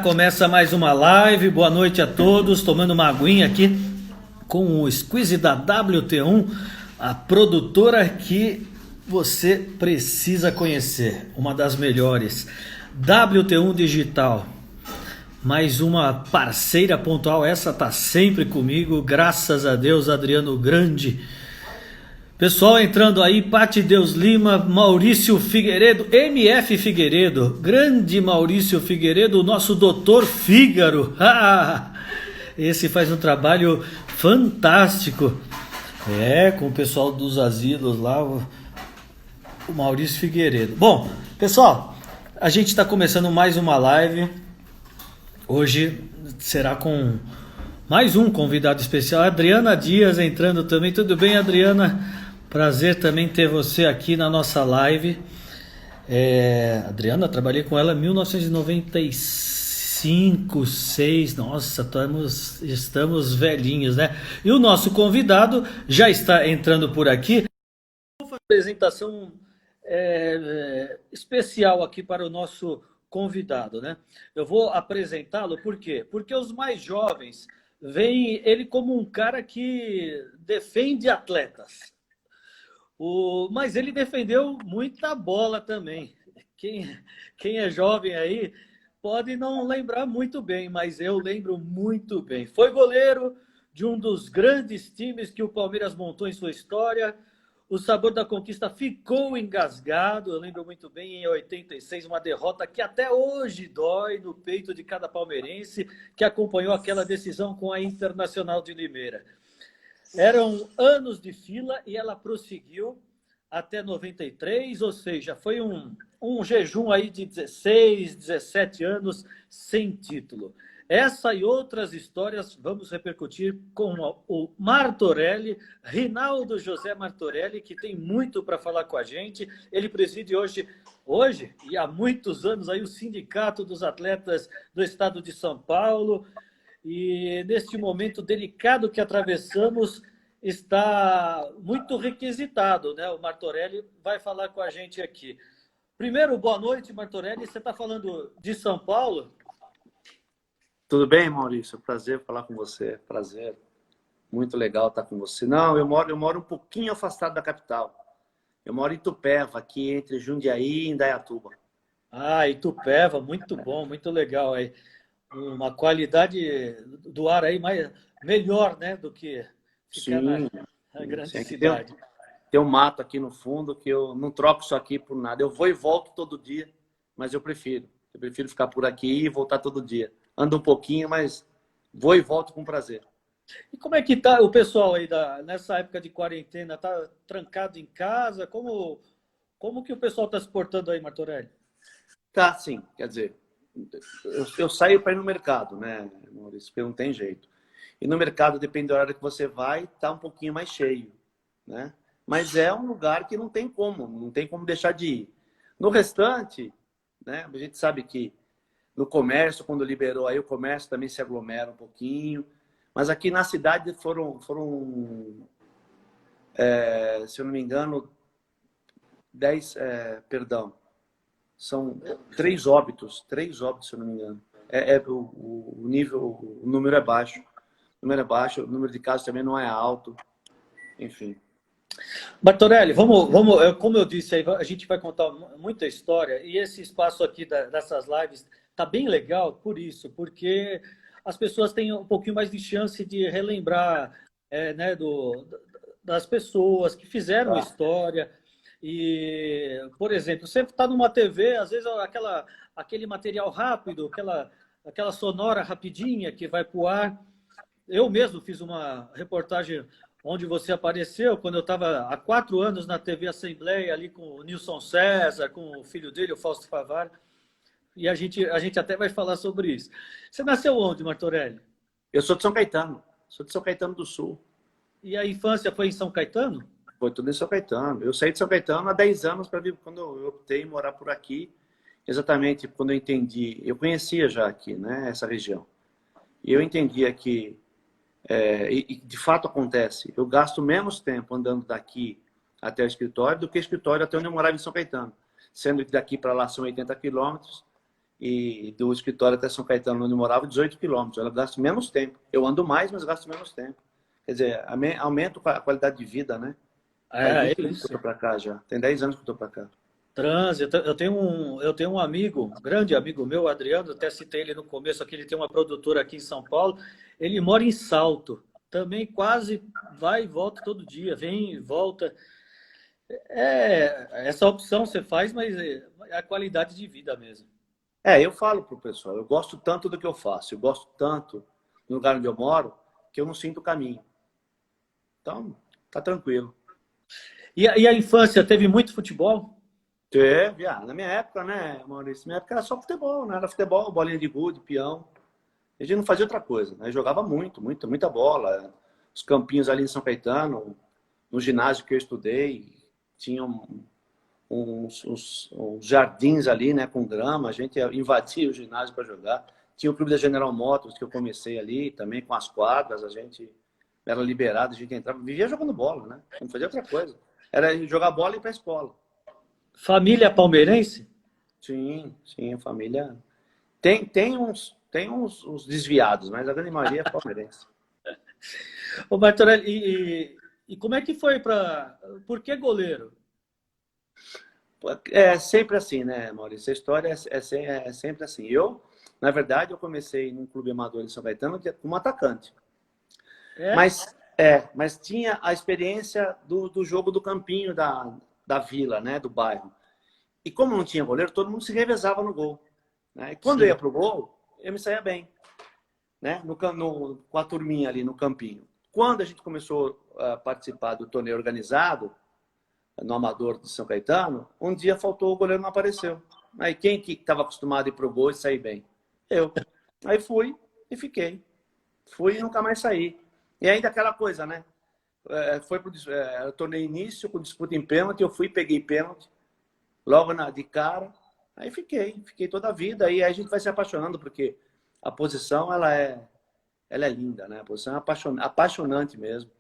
Começa mais uma live. Boa noite a todos. Tomando uma aguinha aqui com o Squeeze da WT1, a produtora que você precisa conhecer, uma das melhores. WT1 Digital, mais uma parceira pontual. Essa tá sempre comigo, graças a Deus. Adriano Grande. Pessoal entrando aí, Pati Deus Lima, Maurício Figueiredo, MF Figueiredo, grande Maurício Figueiredo, o nosso doutor Fígaro. Esse faz um trabalho fantástico. Com o pessoal dos asilos lá, o Maurício Figueiredo. Bom, pessoal, a gente está começando mais uma live. Hoje será com mais um convidado especial, Adriana Dias entrando também. Tudo bem, Adriana? Prazer também ter você aqui na nossa live. Adriana, trabalhei com ela em 1995, 6. Nossa, estamos velhinhos, né? E o nosso convidado já está entrando por aqui. Uma apresentação especial aqui para o nosso convidado, né? Eu vou apresentá-lo por quê? Porque os mais jovens veem ele como um cara que defende atletas. Mas ele defendeu muita bola também. Quem é jovem aí pode não lembrar muito bem, mas eu lembro muito bem. Foi goleiro de um dos grandes times que o Palmeiras montou em sua história. O sabor da conquista ficou engasgado. Eu lembro muito bem, em 86, uma derrota que até hoje dói no peito de cada palmeirense que acompanhou aquela decisão com a Internacional de Limeira. Eram anos de fila e ela prosseguiu até 93, ou seja, foi um jejum aí de 16, 17 anos sem título. Essa e outras histórias vamos repercutir com o Martorelli, Rinaldo José Martorelli, que tem muito para falar com a gente. Ele preside hoje e há muitos anos aí o Sindicato dos Atletas do Estado de São Paulo. E neste momento delicado que atravessamos, está muito requisitado, né? O Martorelli vai falar com a gente aqui. Primeiro, boa noite, Martorelli. Você está falando de São Paulo? Tudo bem, Maurício? Prazer falar com você. Prazer. Muito legal estar com você. Não, eu moro um pouquinho afastado da capital. Eu moro em Itupeva, aqui entre Jundiaí e Indaiatuba. Itupeva, muito bom, muito legal aí. Uma qualidade do ar aí melhor, né, do que ficar na grande cidade. Tem um mato aqui no fundo que eu não troco isso aqui por nada. Eu vou e volto todo dia, mas eu prefiro. Eu prefiro ficar por aqui e voltar todo dia. Ando um pouquinho, mas vou e volto com prazer. E como é que tá o pessoal aí nessa época de quarentena? Tá trancado em casa? Como que o pessoal está se portando aí, Martorelli? Tá, sim. Quer dizer, eu saio para ir no mercado, né, Maurício? Porque não tem jeito. E no mercado, depende da hora que você vai, tá um pouquinho mais cheio, né? Mas é um lugar que não tem como deixar de ir. No restante, né, a gente sabe que no comércio, quando liberou aí, o comércio também se aglomera um pouquinho. Mas aqui na cidade foram se eu não me engano, são 3 óbitos, se eu não me engano. O número é baixo. O número de casos também não é alto. Enfim. Martorelli, vamos, como eu disse, aí, a gente vai contar muita história e esse espaço aqui dessas lives tá bem legal porque as pessoas têm um pouquinho mais de chance de relembrar, né, das pessoas que fizeram história. E, por exemplo, você está numa TV, às vezes aquele material rápido, aquela sonora rapidinha que vai para o ar. Eu mesmo fiz uma reportagem onde você apareceu, quando eu estava há 4 anos na TV Assembleia, ali com o Nilson César, com o filho dele, o Fausto Favar, e a gente até vai falar sobre isso. Você nasceu onde, Martorelli? Eu sou de São Caetano, do Sul. E a infância foi em São Caetano? Foi tudo em São Caetano. Eu saí de São Caetano há 10 anos para vir, quando eu optei em morar por aqui, exatamente quando eu entendi, eu conhecia já aqui, né, essa região, e eu entendia que e de fato acontece, eu gasto menos tempo andando daqui até o escritório do que o escritório até onde eu morava em São Caetano. Sendo que daqui para lá são 80 quilômetros, e do escritório até São Caetano, onde eu morava, 18 quilômetros. Ela gasta menos tempo. Eu ando mais, mas gasto menos tempo. Quer dizer, aumento a qualidade de vida, né? Faz É 20 anos que eu isso. estou para cá já. Tem 10 anos que eu estou para cá. Trânsito. Eu tenho um amigo, um grande amigo meu, Adriano, até citei ele no começo aqui, ele tem uma produtora aqui em São Paulo. Ele mora em Salto. Também quase vai e volta todo dia, vem e volta. Essa opção você faz, mas é a qualidade de vida mesmo. Eu falo pro pessoal, eu gosto tanto do que eu faço, eu gosto tanto do lugar onde eu moro, que eu não sinto o caminho. Então, tá tranquilo. E a infância, teve muito futebol? Teve, na minha época, né, Maurício? Na minha época era só futebol, né? Era futebol, bolinha de gude, peão. A gente não fazia outra coisa, né? Jogava muita bola. Os campinhos ali em São Caetano, no ginásio que eu estudei, tinham uns jardins ali, né, com grama. A gente invadia o ginásio para jogar. Tinha o clube da General Motors, que eu comecei ali, também com as quadras. A gente era liberado, a gente entrava, vivia jogando bola, né? Não fazia outra coisa. Era jogar bola e ir para a escola. Família palmeirense? Sim, a família. Tem uns desviados, mas a grande maioria é palmeirense. Ô, Martorelli, e como é que foi para... Por que goleiro? É sempre assim, né, Maurício? A história é sempre assim. Na verdade, eu comecei num clube amador em São Caetano como atacante. É? Mas tinha a experiência do jogo do campinho da vila, né, do bairro. E como não tinha goleiro, todo mundo se revezava no gol. Né? E quando eu ia Sim. pro gol, eu me saía bem, né? Com a turminha ali no campinho. Quando a gente começou a participar do torneio organizado, no Amador de São Caetano, um dia faltou, o goleiro não apareceu. Aí quem que estava acostumado a ir pro gol e sair bem? Eu. Aí fui e fiquei. Fui e nunca mais saí. E ainda aquela coisa, né? Foi pro torneio início, com disputa em pênalti, eu fui e peguei pênalti, logo de cara. Aí fiquei toda a vida. Aí a gente vai se apaixonando, porque a posição, ela é linda, né? A posição é apaixonante mesmo.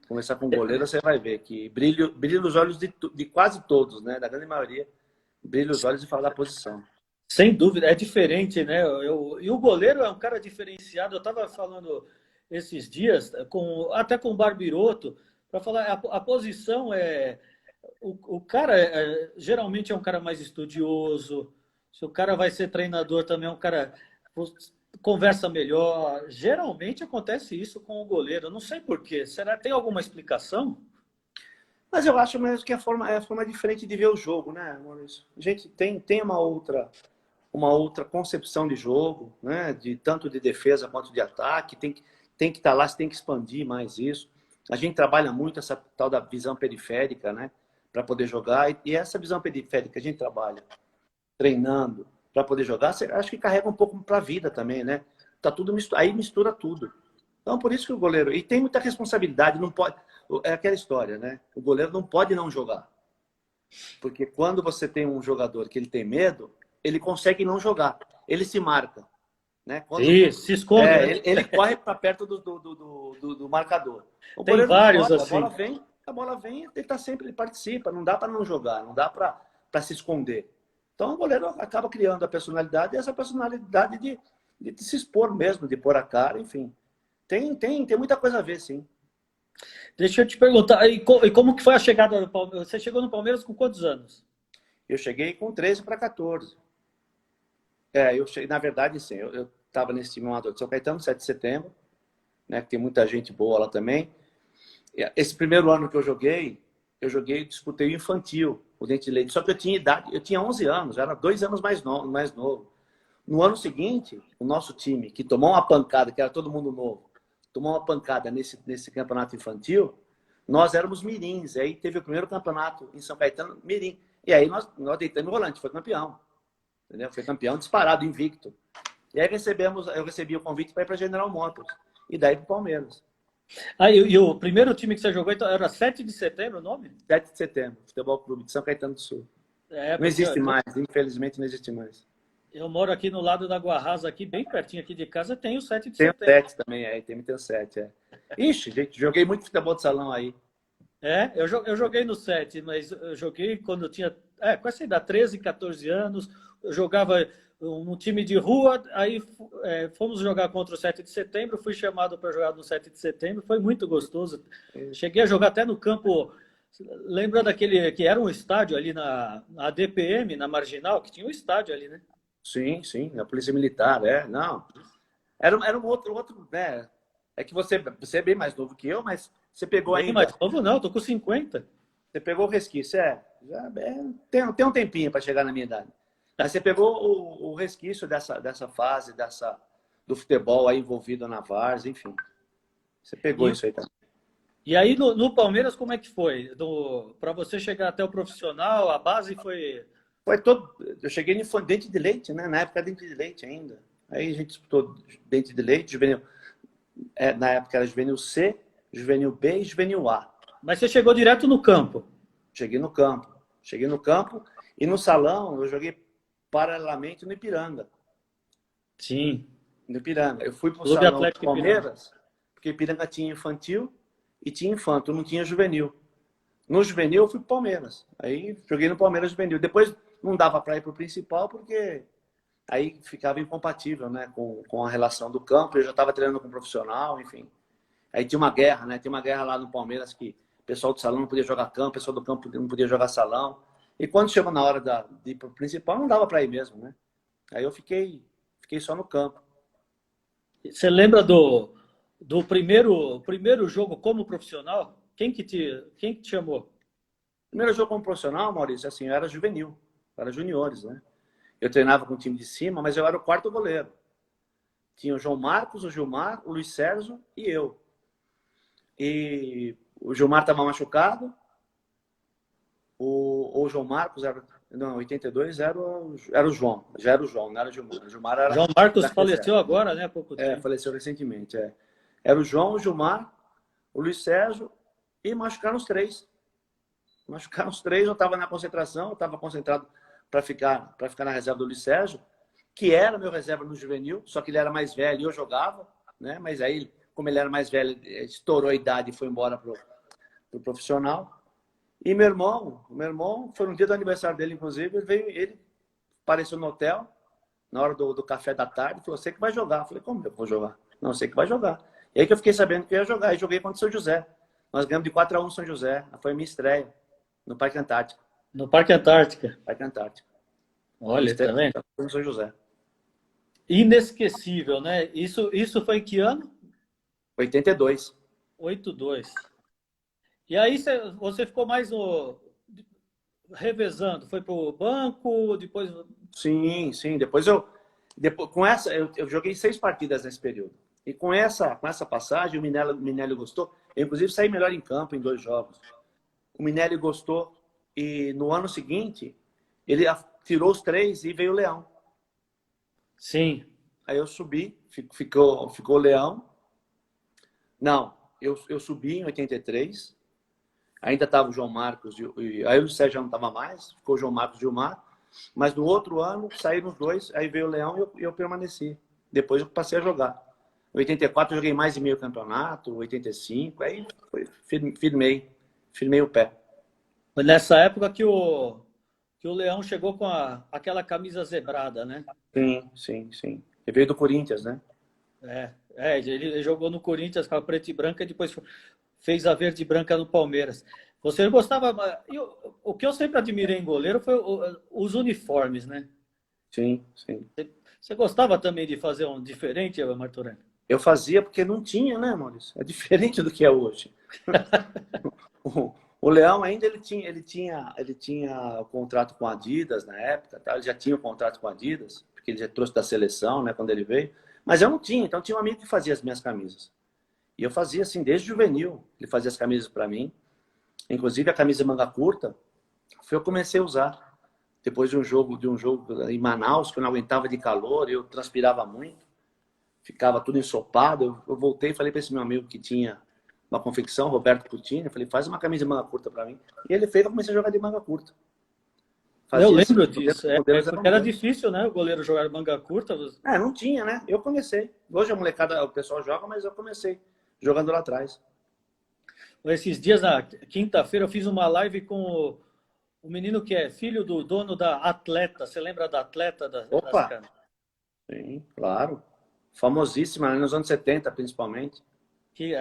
Começar com goleiro, você vai ver que brilha nos olhos de quase todos, né? Da grande maioria, brilha os olhos e fala da posição. Sem dúvida, é diferente, né? E o goleiro é um cara diferenciado. Eu estava falando esses dias, até com o Barbiroto, para falar, a posição é. O cara geralmente é um cara mais estudioso. Se o cara vai ser treinador também, é um cara conversa melhor. Geralmente acontece isso com o goleiro. Eu não sei por quê. Será que tem alguma explicação? Mas eu acho mesmo que é a forma diferente de ver o jogo, né, Maurício? A gente tem uma outra concepção de jogo, né? Tanto de defesa quanto de ataque. Tem que estar lá, você tem que expandir mais isso. A gente trabalha muito essa tal da visão periférica, né? Para poder jogar. E essa visão periférica que a gente trabalha treinando para poder jogar, acho que carrega um pouco para a vida também, né? Tá tudo aí mistura tudo. Então, por isso que o goleiro... E tem muita responsabilidade, não pode... É aquela história, né? O goleiro não pode não jogar. Porque quando você tem um jogador que ele tem medo, ele consegue não jogar. Ele se marca. Né? Isso, se esconde, né? Ele corre para perto do marcador. O Tem goleiro não vários pode. assim. A bola vem, ele participa. Não dá para não jogar, não dá para se esconder. Então o goleiro acaba criando a personalidade, e essa personalidade de se expor mesmo, de pôr a cara, enfim. Tem muita coisa a ver, sim. Deixa eu te perguntar, e como que foi a chegada do Palmeiras? Você chegou no Palmeiras com quantos anos? Eu cheguei com 13 para 14. Eu cheguei, na verdade, sim. Eu estava nesse time amador de São Caetano, 7 de setembro, né? Que tem muita gente boa lá também. Esse primeiro ano que eu joguei, disputei o infantil, o Dente de Leite. Só que eu tinha idade, eu tinha 11 anos, era 2 anos mais novo. No ano seguinte, o nosso time, que tomou uma pancada, que era todo mundo novo, tomou uma pancada nesse campeonato infantil, nós éramos mirins. Aí teve o primeiro campeonato em São Caetano, mirim. E aí nós deitamos o volante, foi campeão. Entendeu? Foi campeão disparado, invicto. E aí eu recebi o convite para ir para General Motors. E daí para o Palmeiras. E o primeiro time que você jogou então, era 7 de setembro o nome? 7 de setembro, Futebol Clube de São Caetano do Sul. Não existe mais, infelizmente não existe mais. Eu moro aqui no lado da Guarrasa, aqui bem pertinho aqui de casa, tem o 7 de Tem o setembro. 7 também, tem o 7. Ixi, gente, joguei muito futebol de salão aí. Eu joguei no 7, mas eu joguei quando eu tinha, com essa idade, 13, 14 anos. Eu jogava num time de rua, aí fomos jogar contra o 7 de setembro, fui chamado para jogar no 7 de setembro, foi muito gostoso. Cheguei a jogar até no campo, lembra daquele que era um estádio ali na DPM, na Marginal, que tinha um estádio ali, né? Sim, sim, na Polícia Militar, não. Era um outro, né? É que você é bem mais novo que eu, mas você pegou Bem ainda. mais novo não, tô com 50. Você pegou o resquício, tem um tempinho para chegar na minha idade. Mas você pegou o resquício dessa fase, do futebol aí envolvido na várzea, enfim. Você pegou isso aí também. E aí no Palmeiras, como é que foi? Para você chegar até o profissional, a base foi. Foi todo. Eu cheguei no Dente de Leite, né? Na época Dente de Leite ainda. Aí a gente disputou Dente de Leite, juvenil. Na época era juvenil C, juvenil B e juvenil A. Mas você chegou direto no campo? Cheguei no campo. Cheguei no campo e no salão eu joguei paralelamente no Ipiranga. Sim. No Ipiranga. Eu fui para o Clube salão do Atlético Palmeiras, porque Ipiranga tinha infantil e tinha infanto, não tinha juvenil. No juvenil eu fui para o Palmeiras. Aí joguei no Palmeiras juvenil. Depois não dava para ir para o principal, porque aí ficava incompatível, né, com a relação do campo. Eu já estava treinando com um profissional, enfim. Aí tinha uma guerra, né? Tinha uma guerra lá no Palmeiras que o pessoal do salão não podia jogar campo, o pessoal do campo não podia jogar salão. E quando chegou na hora de ir para o principal, não dava para ir mesmo, né? Aí eu fiquei só no campo. Você lembra do primeiro jogo como profissional? Quem que te chamou? Primeiro jogo como profissional, Maurício, assim, eu era juvenil, eu era juniores, né? Eu treinava com o time de cima, mas eu era o quarto goleiro. Tinha o João Marcos, o Gilmar, o Luiz Sérgio e eu. E o Gilmar estava machucado. O João Marcos era... Não, 82 era o João. Já era o João, não era o Gilmar. O Gilmar era... João Marcos faleceu agora, né? Há pouco tempo. Faleceu recentemente, Era o João, o Gilmar, o Luiz Sérgio e machucaram os três. Machucaram os três, eu estava na concentração, eu estava concentrado para ficar na reserva do Luiz Sérgio, que era meu reserva no juvenil, só que ele era mais velho e eu jogava, né? Mas aí, como ele era mais velho, estourou a idade e foi embora pro profissional. E meu irmão, foi no dia do aniversário dele, inclusive, ele apareceu no hotel, na hora do café da tarde, falou, você que vai jogar. Eu falei, como eu vou jogar? Não, você que vai jogar. E aí que eu fiquei sabendo que eu ia jogar, e joguei contra o São José. Nós ganhamos de 4-1 São José, foi a minha estreia, no Parque Antártica. No Parque Antártica. Parque Antártica. Olha, tá vendo? No São José. Inesquecível, né? Isso foi em que ano? 82. 82. E aí você ficou mais revezando, foi para o banco, depois... Sim. Depois com essa, eu joguei 6 partidas nesse período. E com essa passagem, o Minelli gostou. Eu, inclusive, saí melhor em campo em 2 jogos. O Minelli gostou e no ano seguinte, ele tirou os 3 e veio o Leão. Sim. Aí eu subi, ficou o Leão. Não, eu subi em 83. Ainda estava o João Marcos, aí o Sérgio não estava mais, ficou o João Marcos e o Gilmar. Mas no outro ano, saíram os 2, aí veio o Leão e eu permaneci. Depois eu passei a jogar. Em 84 eu joguei mais de meio campeonato, 85, aí firmei o pé. Foi nessa época que o Leão chegou com aquela camisa zebrada, né? Sim. Ele veio do Corinthians, né? Ele jogou no Corinthians com a preta e branca e depois fez a verde e branca no Palmeiras. Você gostava... O que eu sempre admirei em goleiro foi os uniformes, né? Sim. Você gostava também de fazer um diferente, Martorelli? Eu fazia porque não tinha, né, Maurício? É diferente do que é hoje. O Leão ainda ele tinha o contrato com a Adidas na época, tá? Ele já tinha o contrato com a Adidas, porque ele já trouxe da seleção, né, quando ele veio. Mas eu não tinha, então tinha um amigo que fazia as minhas camisas. E eu fazia assim desde juvenil. Ele fazia as camisas para mim. Inclusive a camisa manga curta, foi eu comecei a usar. Depois de um jogo em Manaus, que eu não aguentava de calor, eu transpirava muito, ficava tudo ensopado. Eu voltei e falei para esse meu amigo que tinha uma confecção, Roberto Puccini, eu falei, faz uma camisa de manga curta para mim. E ele fez, eu comecei a jogar de manga curta. Eu lembro disso. Porque era difícil, né? O goleiro jogar manga curta. Não tinha, né? Eu comecei. Hoje a molecada, o pessoal joga, mas eu comecei jogando lá atrás. Esses dias, na quinta-feira, eu fiz uma live com o menino que é filho do dono da Atleta. Você lembra da Atleta das Opa! canas? Sim, claro. Famosíssima, né? Nos anos 70, principalmente. Que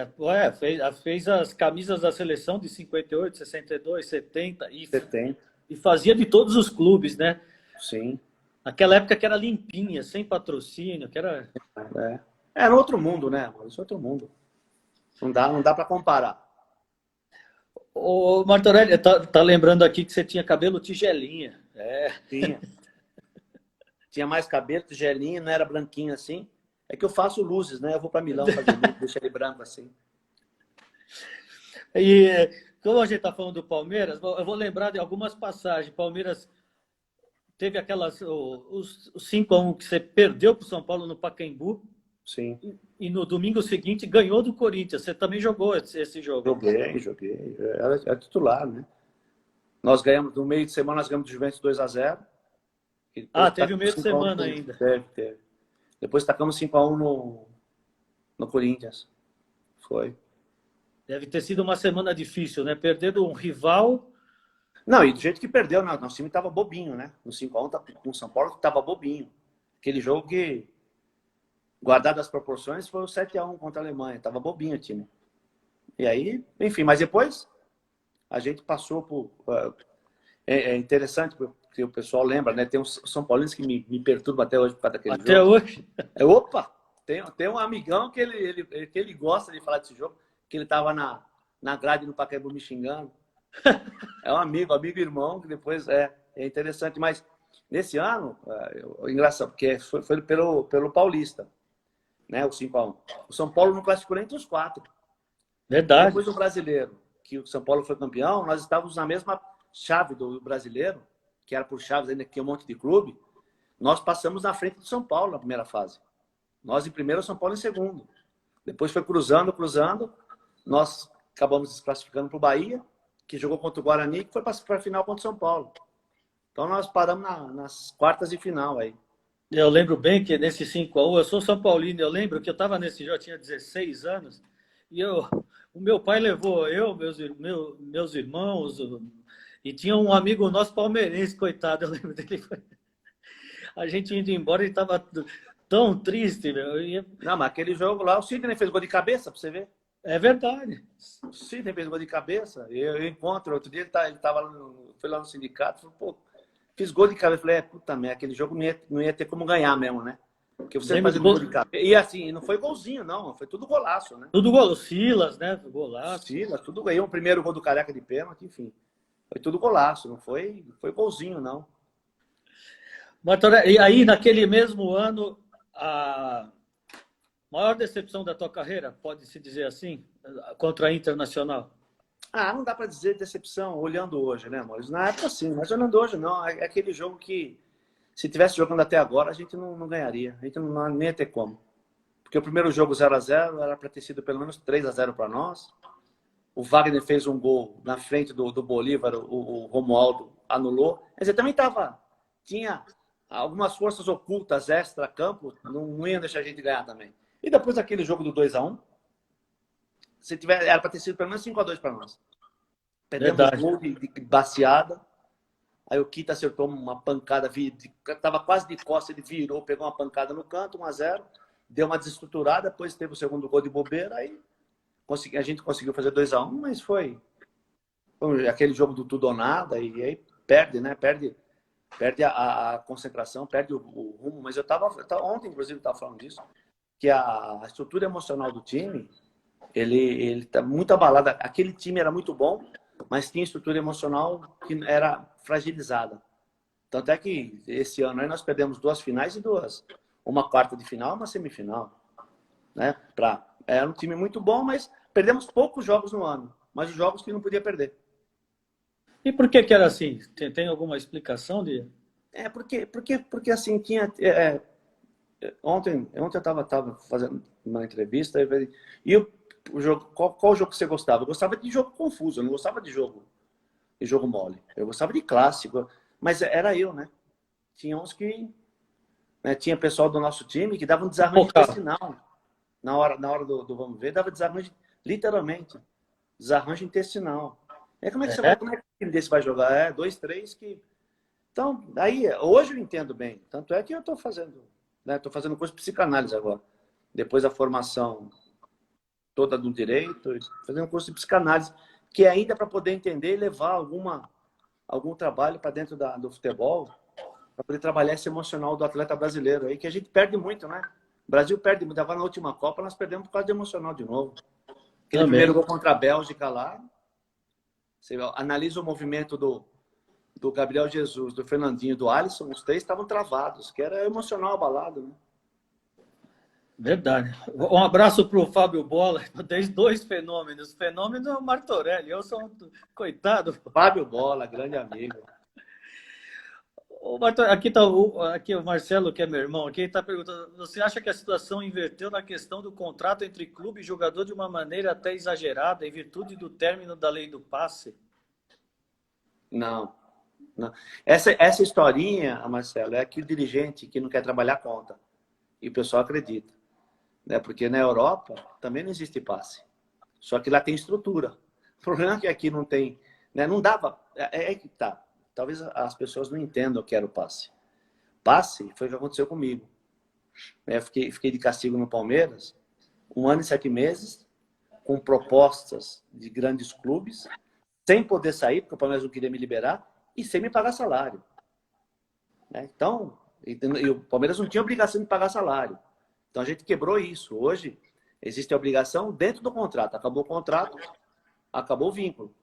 fez as camisas da seleção de 58, 62, 70 70, e fazia de todos os clubes, né? sim. Naquela época que era limpinha, sem patrocínio, que era. É. Era outro mundo, né? Isso é outro mundo. Não dá para comparar. Ô, Martorelli, tá lembrando aqui que você tinha cabelo tigelinha. É. Tinha mais cabelo, tigelinho, não era branquinho assim. É que eu faço luzes, né? Eu vou para Milão fazer luzes, deixa ele branco assim. E como a gente está falando do Palmeiras, eu vou lembrar de algumas passagens. Palmeiras teve os 5-1 que você perdeu para o São Paulo no Pacaembu. Sim. E no domingo seguinte ganhou do Corinthians. Você também jogou esse jogo? Joguei. Era titular, né? Nós ganhamos, no meio de semana, nós ganhamos do Juventus 2-0. Teve o meio de semana ainda. Teve. Depois tacamos 5-1 no Corinthians. Foi. Deve ter sido uma semana difícil, né? Perder de um rival. Não, e do jeito que perdeu, né? Nosso time tava bobinho, né? No 5-1 com o São Paulo tava bobinho. Aquele jogo que, guardado as proporções, foi o 7-1 contra a Alemanha. Tava bobinho o time. E aí, enfim, mas depois a gente passou por... É interessante, porque o pessoal lembra, né? Tem uns São Paulinos que me perturbam até hoje por causa daquele jogo. Até hoje? Opa! Tem um amigão que ele gosta de falar desse jogo, que ele tava na grade no Pacaembu me xingando. É um amigo e irmão, que depois é interessante. Mas nesse ano, engraçado, porque foi pelo Paulista, né? O 5-1. O São Paulo não classificou nem entre os 4. Verdade. Depois do Brasileiro, que o São Paulo foi campeão, nós estávamos na mesma chave do Brasileiro, que era por chaves ainda, que tinha um monte de clube. Nós passamos na frente do São Paulo na primeira fase. Nós em primeiro, o São Paulo em segundo. Depois foi cruzando. Nós acabamos desclassificando para o Bahia, que jogou contra o Guarani, que foi para a final contra o São Paulo. Então nós paramos nas quartas de final aí. Eu lembro bem que nesse 5-1, eu sou São Paulino, eu lembro que eu estava nesse jogo, eu tinha 16 anos, e o meu pai levou meus irmãos, e tinha um amigo nosso palmeirense, coitado, eu lembro dele. A gente indo embora, ele estava tão triste, meu. Não, mas aquele jogo lá, o Sidney fez gol de cabeça, para você ver. É verdade. O Sidney fez gol de cabeça. Eu encontro, outro dia ele foi lá no sindicato, falou, pô, fiz gol de cabeça. Eu falei, puta merda, aquele jogo não ia ter como ganhar mesmo, né? Porque você faz gol de cabeça. E assim, não foi golzinho, não, foi tudo golaço, né? Tudo golaço, Silas, né? Golaço. Silas, tudo ganhou. O primeiro gol do Careca de pênalti, enfim. Foi tudo golaço, não foi golzinho, não. E aí, naquele mesmo ano, a maior decepção da tua carreira, pode-se dizer assim, contra a Internacional? Não dá para dizer decepção, olhando hoje, né, Maurício? Na época sim, mas olhando hoje não. É aquele jogo que, se tivesse jogando até agora, a gente não ganharia. A gente nem ia ter como. Porque o primeiro jogo 0-0 era para ter sido pelo menos 3-0 para nós. O Wagner fez um gol na frente do Bolívar, o Romualdo anulou. Quer dizer, também tinha algumas forças ocultas extra-campo, não iam deixar a gente ganhar também. E depois daquele jogo do 2-1, era para ter sido pelo menos 5-2 para nós. Perdemos um gol de baseada. Aí o Kita acertou uma pancada, estava quase de costas, ele virou, pegou uma pancada no canto, 1-0, deu uma desestruturada, depois teve o segundo gol de bobeira, aí a gente conseguiu fazer 2-1, mas foi aquele jogo do tudo ou nada, e aí perde, né? Perde a concentração, perde o rumo. Mas ontem, inclusive, eu estava falando disso, que a estrutura emocional do time, ele está muito abalada. Aquele time era muito bom, mas tinha estrutura emocional que era fragilizada. Tanto é que esse ano aí nós perdemos 2 finais e uma quarta de final e uma semifinal. Né? Era um time muito bom, mas perdemos poucos jogos no ano. Mas os jogos que não podia perder. E por que era assim? Tem alguma explicação de? Porque assim, tinha... Ontem eu estava fazendo uma entrevista e o jogo, qual jogo que você gostava? Eu gostava de jogo confuso, eu não gostava de jogo mole. Eu gostava de clássico, mas era eu, né? Tinha uns que... Né, tinha pessoal do nosso time que dava um desarranjo intestinal. Na hora do vamos ver, dava desarranjo, literalmente. desarranjo intestinal. Como é que você vai, É, como é que um time desse vai jogar? 2, 3 que... Então, aí, hoje eu entendo bem. Tanto é que eu estou fazendo, né? Estou fazendo curso de psicanálise agora. Depois da formação toda do direito, fazendo curso de psicanálise, que é ainda para poder entender e levar algum trabalho para dentro do futebol, para poder trabalhar esse emocional do atleta brasileiro aí, que a gente perde muito, né? O Brasil perde muito. Agora na última Copa nós perdemos por causa do emocional de novo. Aquele primeiro também. gol contra a Bélgica lá, você analisa o movimento do Gabriel Jesus, do Fernandinho, do Alisson, os três estavam travados, que era emocional abalado, né? Verdade. Um abraço para o Fábio Bola. Tem dois fenômenos. O fenômeno é o Martorelli. Eu sou um coitado. Fábio Bola, grande amigo. O Martorelli, aqui está aqui o Marcelo, que é meu irmão, aqui está perguntando: você acha que a situação inverteu na questão do contrato entre clube e jogador de uma maneira até exagerada, em virtude do término da lei do passe? Não, não. Essa historinha, Marcelo, é que o dirigente que não quer trabalhar conta. E o pessoal acredita. Né? Porque na Europa também não existe passe. Só que lá tem estrutura. O problema é que aqui não tem, né? Não dava. É que tá. Talvez as pessoas não entendam o que era o passe. Passe foi o que aconteceu comigo. Eu fiquei de castigo no Palmeiras 1 ano e 7 meses, com propostas de grandes clubes, sem poder sair, porque o Palmeiras não queria me liberar, e sem me pagar salário. Né? Então, e o Palmeiras não tinha obrigação de pagar salário. Então a gente quebrou isso. Hoje existe a obrigação dentro do contrato. Acabou o contrato, acabou o vínculo.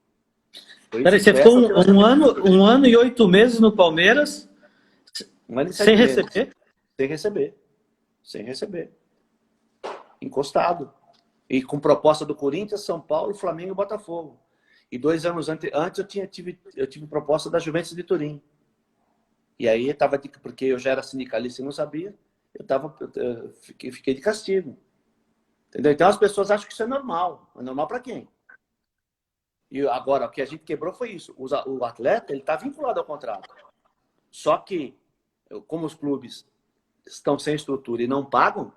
Peraí, você ficou um ano e 8 meses no Palmeiras 1 ano e 7 sem meses. receber? Sem receber. Sem receber. Encostado. E com proposta do Corinthians, São Paulo, Flamengo e Botafogo. E 2 anos antes eu tive proposta da Juventus de Turim. E aí porque eu já era sindicalista e não sabia, eu fiquei de castigo. Entendeu? Então as pessoas acham que isso é normal. É normal para quem? E agora, o que a gente quebrou foi isso. O atleta, ele está vinculado ao contrato. Só que, como os clubes estão sem estrutura e não pagam,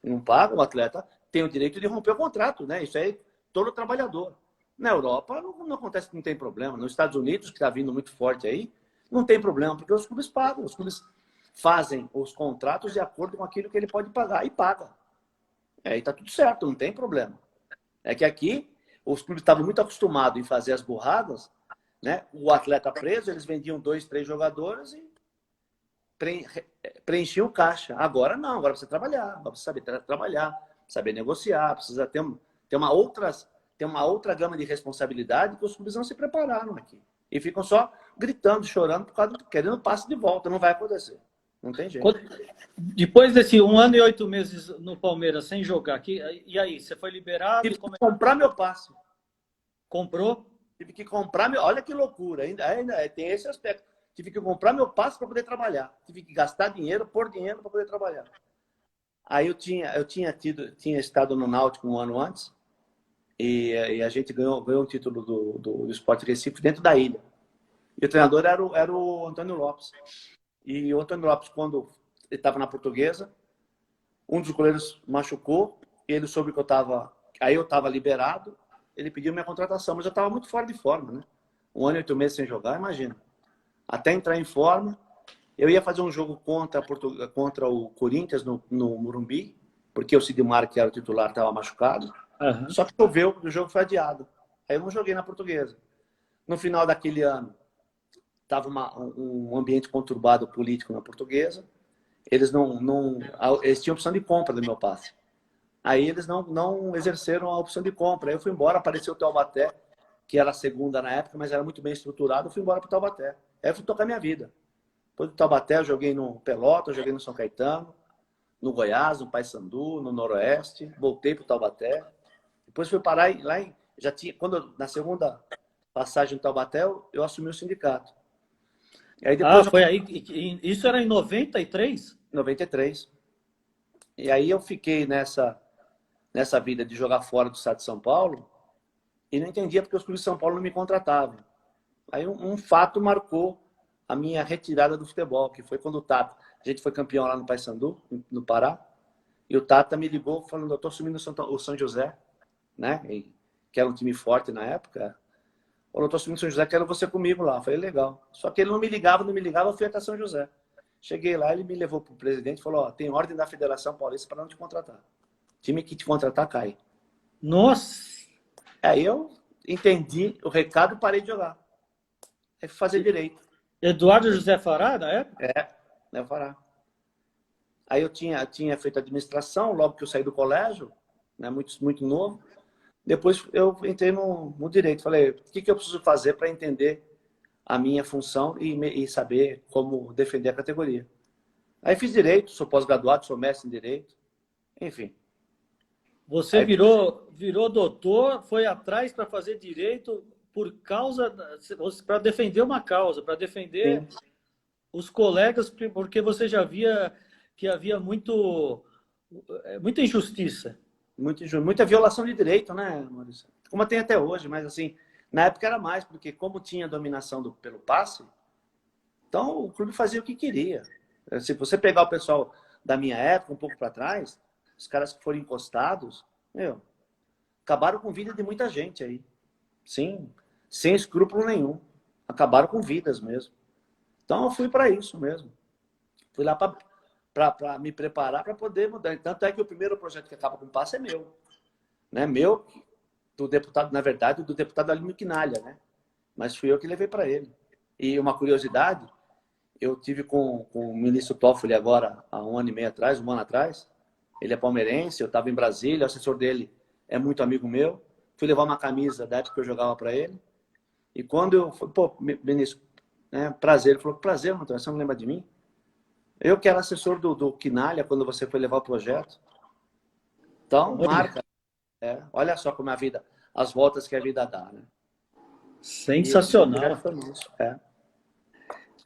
o atleta tem o direito de romper o contrato, né? Isso aí, todo trabalhador. Na Europa, não acontece, não tem problema. Nos Estados Unidos, que está vindo muito forte aí, não tem problema, porque os clubes pagam. Os clubes fazem os contratos de acordo com aquilo que ele pode pagar e paga. Aí está tudo certo, não tem problema. É que aqui, os clubes estavam muito acostumados em fazer as burradas, né? O atleta preso, eles vendiam 2, 3 jogadores e preenchiam o caixa. Agora não, agora precisa trabalhar, agora precisa saber trabalhar, saber negociar, precisa ter uma outra gama de responsabilidade que os clubes não se prepararam aqui. E ficam só gritando, chorando, querendo passe de volta. Não vai acontecer. Não tem jeito. Depois desse 1 ano e 8 meses no Palmeiras sem jogar aqui, e aí, você foi liberado? Tive que comprar meu passe. Comprou? Tive que comprar meu... Olha que loucura. Ainda tem esse aspecto. Tive que comprar meu passe para poder trabalhar. Tive que gastar dinheiro, pôr dinheiro para poder trabalhar. Aí eu tinha estado no Náutico 1 ano antes e a gente ganhou um título do Sport Recife dentro da ilha. E o treinador era o Antônio Lopes. E o Antônio Lopes, quando ele estava na Portuguesa, um dos goleiros machucou, ele soube que aí eu estava liberado, ele pediu minha contratação, mas eu estava muito fora de forma, né? 1 ano e 8 meses sem jogar, imagina. Até entrar em forma, eu ia fazer um jogo contra o Corinthians no Morumbi, porque o Sidmar, que era o titular, estava machucado. Uhum. Só que choveu, o jogo foi adiado. Aí eu não joguei na Portuguesa. No final daquele ano, estava um ambiente conturbado político na Portuguesa. Eles eles tinham opção de compra do meu passe. Aí eles não exerceram a opção de compra. Aí eu fui embora, apareceu o Taubaté, que era a segunda na época, mas era muito bem estruturado. Eu fui embora para o Taubaté. Aí eu fui tocar minha vida. Depois do Taubaté, eu joguei no Pelotas, joguei no São Caetano, no Goiás, no Paysandu, no Noroeste. Voltei para o Taubaté. Depois fui parar lá na segunda passagem no Taubaté, eu assumi o sindicato. E aí depois foi aí. Isso era em 93? 93. E aí eu fiquei nessa vida de jogar fora do estado de São Paulo e não entendia porque os clubes de São Paulo não me contratavam. Aí um fato marcou a minha retirada do futebol, que foi quando a gente foi campeão lá no Paysandu, no Pará, e o Tata me ligou falando: eu estou assumindo o São José, né? que era um time forte na época, eu estou assumindo São José, quero você comigo lá. Eu falei, legal. Só que ele não me ligava, eu fui até São José. Cheguei lá, ele me levou para o presidente e falou, ó, tem ordem da Federação Paulista para não te contratar. Time que te contratar, cai. Nossa! Aí eu entendi o recado e parei de jogar. Aí fui fazer direito. Eduardo José Fará, na época? Né, Fará. Aí eu tinha feito administração, logo que eu saí do colégio, né, muito novo. Depois eu entrei no direito. Falei, o que eu preciso fazer para entender a minha função e saber como defender a categoria. Aí fiz direito, sou pós-graduado, sou mestre em direito. Enfim. Você virou doutor, foi atrás para fazer direito para defender uma causa, para defender Sim. os colegas, porque você já via que havia muita injustiça. Muita violação de direito, né, Maurício? Como tem até hoje, mas assim, na época era mais, porque como tinha dominação pelo passe, então o clube fazia o que queria. Se você pegar o pessoal da minha época, um pouco para trás, os caras que foram encostados, acabaram com a vida de muita gente aí. Sim, sem escrúpulo nenhum. Acabaram com vidas mesmo. Então eu fui para isso mesmo. Fui lá para me preparar para poder mudar. Tanto é que o primeiro projeto que acaba com passe é meu. Né? Meu, do deputado, na verdade, do deputado Alímio Quinalha, né? Mas fui eu que levei para ele. E uma curiosidade, eu tive com o ministro Toffoli agora, há um ano atrás. Ele é palmeirense, eu estava em Brasília, o assessor dele é muito amigo meu. Fui levar uma camisa da época que eu jogava para ele. E quando eu falei, pô, ministro, né, prazer. Ele falou, prazer, Antônio, você não lembra de mim? Eu que era assessor do Quinalha quando você foi levar o projeto. Então, marca. Olha só como é a vida, as voltas que a vida dá, né? Sensacional. Deixa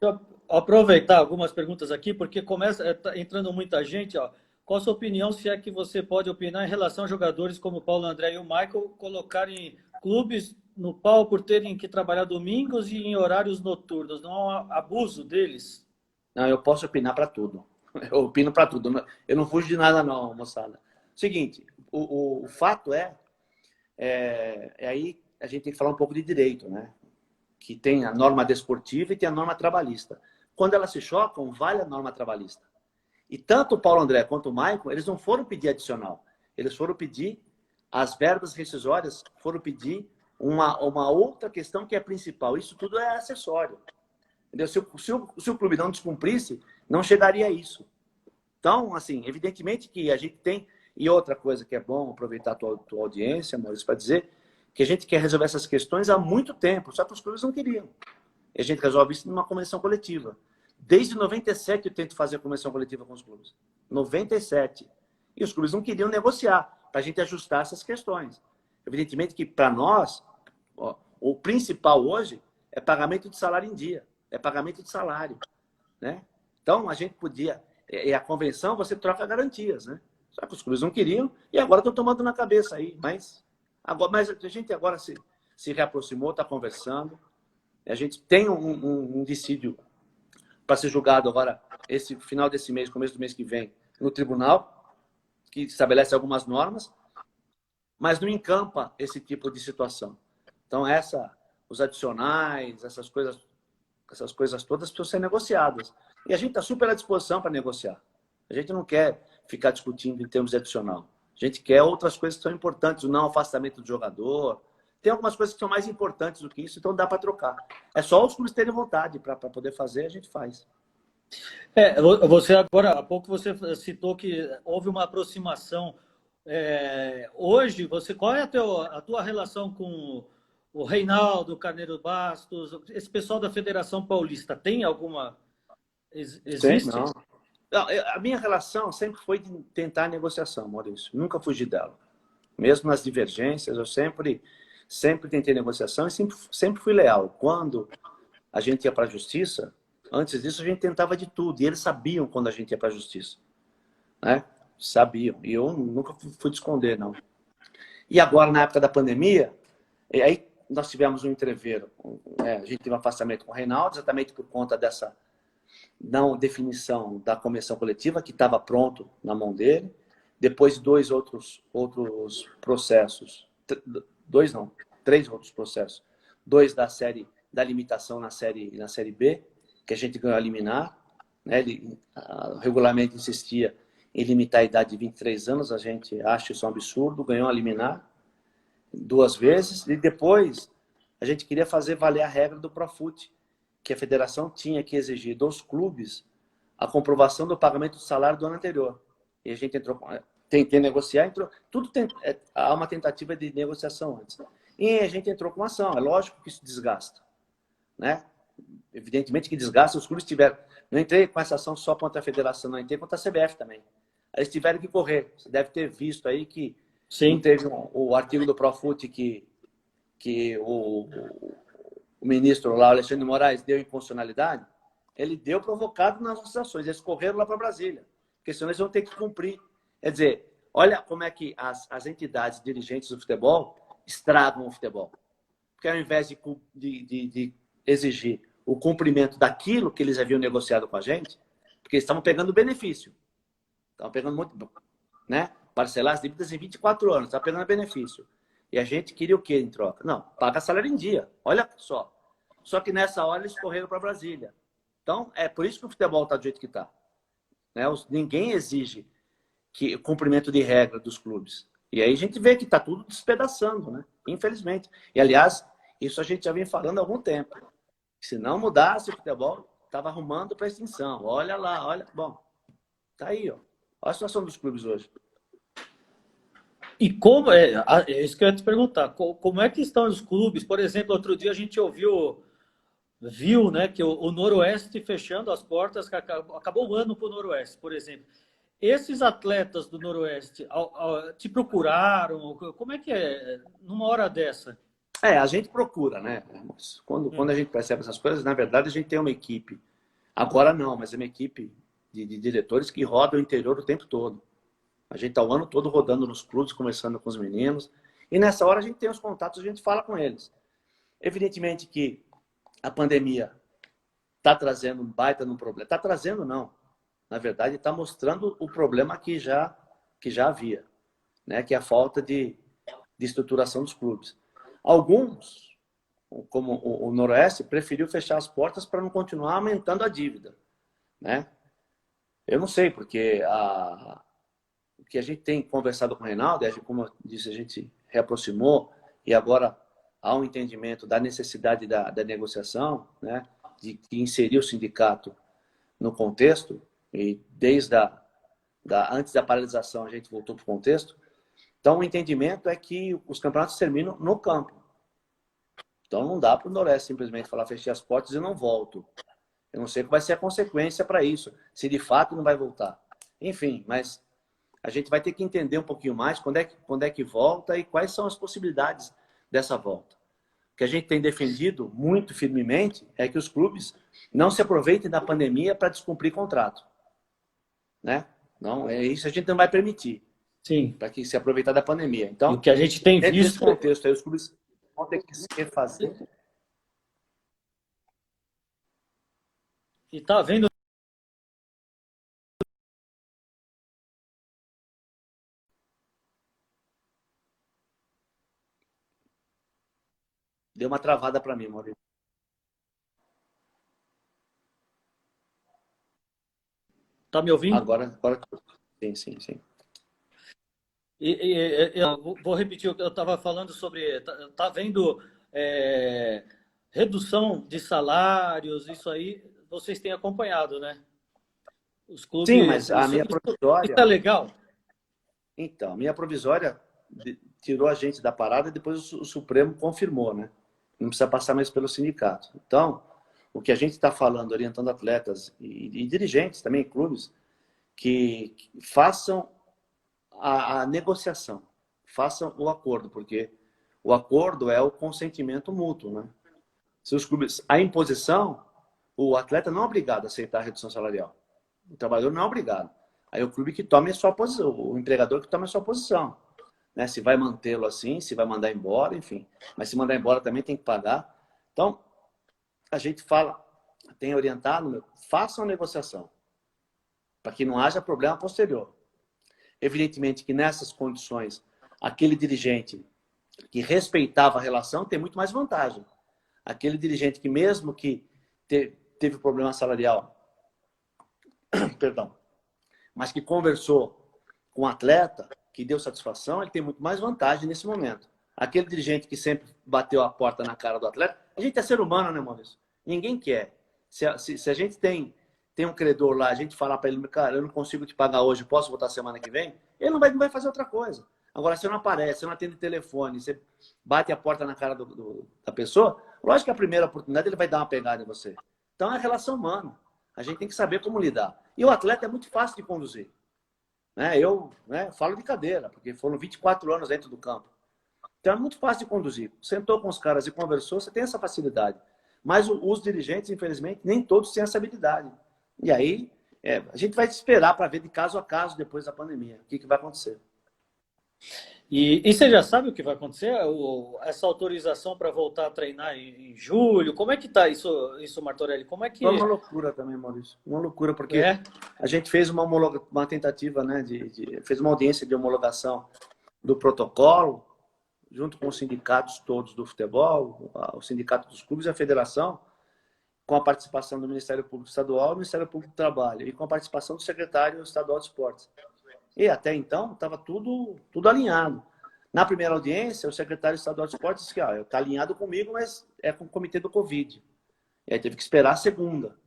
eu aproveitar algumas perguntas aqui, porque tá entrando muita gente, ó. Qual a sua opinião, se é que você pode opinar em relação a jogadores como o Paulo André e o Michael colocarem clubes no pau por terem que trabalhar domingos e em horários noturnos? Não há abuso deles? Não, eu posso opinar para tudo. Eu opino para tudo. Eu não fujo de nada não, moçada. Seguinte, o fato aí a gente tem que falar um pouco de direito, né? Que tem a norma desportiva e tem a norma trabalhista. Quando elas se chocam, vale a norma trabalhista. E tanto o Paulo André quanto o Maicon, eles não foram pedir adicional. Eles foram pedir as verbas rescisórias, foram pedir uma outra questão que é principal. Isso tudo é acessório. Entendeu? Se o clube não descumprisse, não chegaria a isso. Então, assim, evidentemente que a gente tem... E outra coisa que é bom aproveitar a tua audiência, Maurício, para dizer que a gente quer resolver essas questões há muito tempo, só que os clubes não queriam. E a gente resolve isso numa convenção coletiva. Desde 97 eu tento fazer a convenção coletiva com os clubes. 97. E os clubes não queriam negociar para a gente ajustar essas questões. Evidentemente que para nós, o principal hoje é pagamento de salário em dia. É pagamento de salário. Né? Então a gente podia... E a convenção você troca garantias, né? Só que os clubes não queriam e agora estão tomando na cabeça aí. Mas a gente agora se reaproximou, está conversando. A gente tem um dissídio para ser julgado agora, esse final desse mês, começo do mês que vem, no tribunal, que estabelece algumas normas, mas não encampa esse tipo de situação. Então, os adicionais, essas coisas todas precisam ser negociadas. E a gente está super à disposição para negociar. A gente não quer ficar discutindo em termos de adicional. A gente quer outras coisas que são importantes, o não afastamento do jogador. Tem algumas coisas que são mais importantes do que isso, então dá para trocar. É só os clubes terem vontade para poder fazer, a gente faz. Você agora, há pouco você citou que houve uma aproximação. Hoje, qual é a tua relação com o Reinaldo, o Carneiro Bastos, esse pessoal da Federação Paulista? Tem alguma... Existe? Não. Não, a minha relação sempre foi de tentar a negociação, Maurício. Nunca fugi dela. Mesmo nas divergências, eu sempre tentei negociação e sempre fui leal. Quando a gente ia para a justiça, antes disso a gente tentava de tudo. E eles sabiam quando a gente ia para a justiça. Né? Sabiam. E eu nunca fui esconder, não. E agora, na época da pandemia, aí nós tivemos um entreveiro. A gente teve um afastamento com o Reinaldo, exatamente por conta dessa não definição da convenção coletiva, que estava pronto na mão dele. Depois, 2 outros processos. dois não, três outros processos. Dois da limitação na série B, que a gente ganhou a liminar, né? O regulamento insistia em limitar a idade de 23 anos, a gente acha isso um absurdo, ganhou a liminar 2 vezes, e depois a gente queria fazer valer a regra do Profut, que a federação tinha que exigir dos clubes a comprovação do pagamento do salário do ano anterior. E a gente entrou, tentei negociar, há uma tentativa de negociação antes. E a gente entrou com ação. É lógico que isso desgasta, né? Evidentemente que desgasta, os clubes tiveram... Não entrei com essa ação só contra a federação, não entrei contra a CBF também. Eles tiveram que correr. Você deve ter visto aí que Sim. teve o artigo do Profut que o ministro lá, Alexandre de Moraes, deu inconstitucionalidade. Ele deu provocado nas associações. Eles correram lá para Brasília, porque senão eles vão ter que cumprir. Quer dizer, olha como é que as entidades dirigentes do futebol estragam o futebol. Porque ao invés de exigir o cumprimento daquilo que eles haviam negociado com a gente, porque eles estavam pegando benefício. Estavam pegando muito, né? Parcelar as dívidas em 24 anos, estavam pegando benefício. E a gente queria o quê em troca? Não, paga salário em dia. Olha só. Só que nessa hora eles correram para Brasília. Então, é por isso que o futebol está do jeito que está. Né? Ninguém exige o cumprimento de regra dos clubes. E aí a gente vê que está tudo despedaçando, né? Infelizmente. E, aliás, isso a gente já vem falando há algum tempo. Se não mudasse o futebol, estava arrumando para extinção. Olha lá, olha. Bom, tá aí, ó. Olha a situação dos clubes hoje. E como é isso que eu ia te perguntar, como é que estão os clubes? Por exemplo, outro dia a gente viu, né, que o Noroeste fechando as portas, que acabou o ano para o Noroeste, por exemplo. Esses atletas do Noroeste te procuraram? Como é que é numa hora dessa? A gente procura, né? Quando a gente percebe essas coisas, na verdade a gente tem uma equipe. Agora não, mas é uma equipe de diretores que rodam o interior o tempo todo. A gente está o ano todo rodando nos clubes, conversando com os meninos. E nessa hora a gente tem os contatos, a gente fala com eles. Evidentemente que a pandemia está trazendo um baita no problema. Está trazendo, não. Na verdade, está mostrando o problema que já havia, né? Que é a falta de estruturação dos clubes. Alguns, como o Noroeste, preferiu fechar as portas para não continuar aumentando a dívida, né? Eu não sei, porque o que a gente tem conversado com o Reinaldo, como eu disse, a gente reaproximou e agora há um entendimento da necessidade da negociação, né? De inserir o sindicato no contexto, e desde antes da paralisação a gente voltou para o contexto. Então o entendimento é que os campeonatos terminam no campo. Então não dá para o Noroeste simplesmente falar fechei as portas e não volto. Eu não sei qual vai ser a consequência para isso, se de fato não vai voltar. Enfim, mas a gente vai ter que entender um pouquinho mais quando é que volta e quais são as possibilidades dessa volta. O que a gente tem defendido muito firmemente é que os clubes não se aproveitem da pandemia para descumprir contrato, né? Não, isso a gente não vai permitir. Sim. Para que se aproveitar da pandemia. Então, e o que a gente tem visto nesse contexto aí, os clubes vão ter que se refazer. E tá vendo? Deu uma travada para mim, Maurício. Tá me ouvindo? Agora sim. Eu vou repetir o que eu estava falando sobre. Tá vendo redução de salários, isso aí vocês têm acompanhado, né? Os clubes. Sim, mas a minha provisória. Isso é legal? Então, a minha provisória tirou a gente da parada e depois o Supremo confirmou, né? Não precisa passar mais pelo sindicato. Então, o que a gente está falando, orientando atletas e dirigentes também, clubes, que façam a negociação, façam o acordo, porque o acordo é o consentimento mútuo, né? Se os clubes, a imposição, o atleta não é obrigado a aceitar a redução salarial. O trabalhador não é obrigado. Aí o clube que tome a sua posição, o empregador que tome a sua posição, né? Se vai mantê-lo assim, se vai mandar embora, enfim. Mas se mandar embora também tem que pagar. Então, a gente tem orientado, façam a negociação, para que não haja problema posterior. Evidentemente que nessas condições, aquele dirigente, que respeitava a relação tem muito mais vantagem. Aquele dirigente que mesmo que teve problema salarial, perdão, mas que conversou com o atleta, que deu satisfação, ele tem muito mais vantagem nesse momento. Aquele dirigente que sempre bateu a porta na cara do atleta, a gente é ser humano, né, Maurício? Ninguém quer. Se a gente tem um credor lá, a gente falar para ele, cara, eu não consigo te pagar hoje, posso voltar semana que vem? Ele não vai fazer outra coisa. Agora, se você não aparece, você não atende o telefone, você bate a porta na cara da pessoa, lógico que a primeira oportunidade ele vai dar uma pegada em você. Então, é relação humana. A gente tem que saber como lidar. E o atleta é muito fácil de conduzir. Eu falo de cadeira, porque foram 24 anos dentro do campo. Então, é muito fácil de conduzir. Sentou com os caras e conversou, você tem essa facilidade. Mas os dirigentes, infelizmente, nem todos têm essa habilidade. E aí, a gente vai esperar para ver de caso a caso depois da pandemia, o que vai acontecer. E você já sabe o que vai acontecer? Essa autorização para voltar a treinar em julho? Como é que está isso, Martorelli? Como é que... Foi uma loucura também, Maurício. Uma loucura, porque a gente fez uma tentativa, né, fez uma audiência de homologação do protocolo, junto com os sindicatos todos do futebol, o sindicato dos clubes e a federação, com a participação do Ministério Público Estadual e do Ministério Público do Trabalho, e com a participação do secretário estadual de esportes. E até então, estava tudo alinhado. Na primeira audiência, o secretário estadual de esportes disse que está alinhado comigo, mas é com o comitê do Covid. E aí teve que esperar a segunda.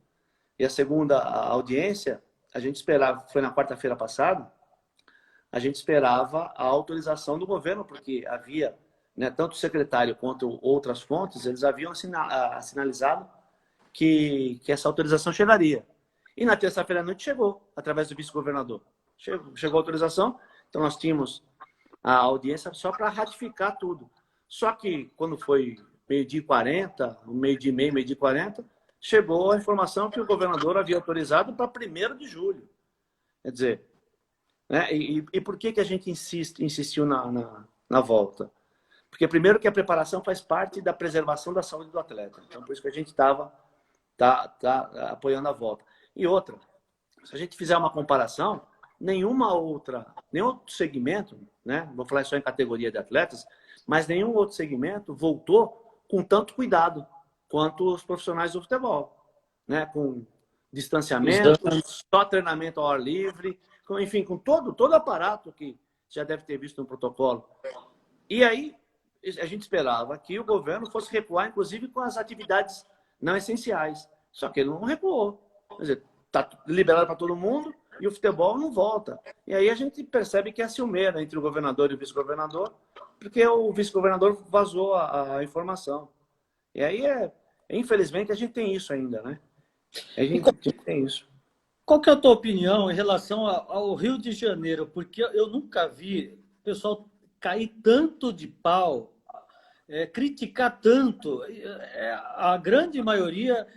E a segunda audiência, a gente esperava, foi na quarta-feira passada, a gente esperava a autorização do governo, porque havia, tanto o secretário quanto outras fontes, eles haviam sinalizado que essa autorização chegaria. E na terça-feira à noite chegou, através do vice-governador. Chegou a autorização, então nós tínhamos a audiência só para ratificar tudo. Só que quando foi meio-dia e 40, meio-dia e meio, meio-dia e 40, chegou a informação que o governador havia autorizado para 1º de julho. Quer dizer, e por que a gente insistiu na volta? Porque primeiro que a preparação faz parte da preservação da saúde do atleta. Então por isso que a gente tá apoiando a volta. E outra, se a gente fizer uma comparação, nenhum outro segmento, vou falar só em categoria de atletas, mas nenhum outro segmento voltou com tanto cuidado quanto os profissionais do futebol, com distanciamento, só treinamento ao ar livre, enfim, com todo aparato que já deve ter visto no protocolo. E aí a gente esperava que o governo fosse recuar, inclusive com as atividades não essenciais. Só que ele não recuou. Quer dizer, está liberado para todo mundo, e o futebol não volta. E aí a gente percebe que é ciumeira entre o governador e o vice-governador, porque o vice-governador vazou a informação. E aí, infelizmente, a gente tem isso ainda, né? A gente tem isso. Qual que é a tua opinião em relação ao Rio de Janeiro? Porque eu nunca vi o pessoal cair tanto de pau, criticar tanto, a grande maioria